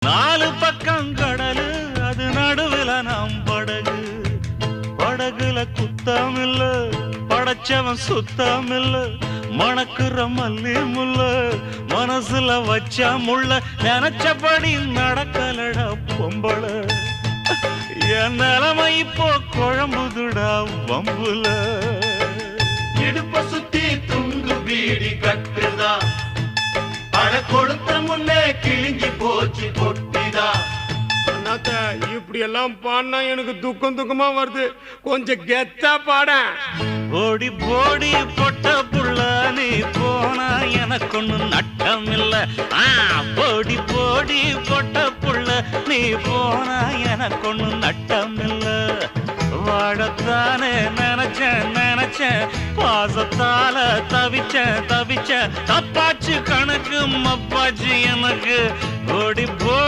நாலு பக்கம் கடலு அது நடுவுல நாம் படகு. படகுல குத்தமில்ல, படைச்சவன் சுத்தமில்ல. மணக்குற மல்லி முல்ல, மனசுல வச்சா முள்ள. நினைச்சபடி நடக்கலடா பொம்பள, என் நிலைமை இப்போ குழம்புதுடா வம்புல. இடுப்ப சுத்தி துண்டு பீடி கட்டுதா, அட கொடுத்த முன்னே கிழிஞ்சி போச்சு பொட்டிதா. இப்படி எல்லாம் பாடினா எனக்கு துக்கம் துக்கமா வருது, கொஞ்சம் கெத்தா பாட. ஓடி போடி பொட்ட புள்ள நீ போனா எனக்கு ஒண்ணு நட்டம் இல்ல. போடி போடி பொட்ட புள்ள நீ போனா எனக்கு ஒண்ணு நட்டம் இல்ல. வாழத்தானே நினைச்சேன் பாசத்தால தவிச்சேன் தப்பாச்சு கணக்கு மப்பாச்சு எனக்கு. ஓடி போடி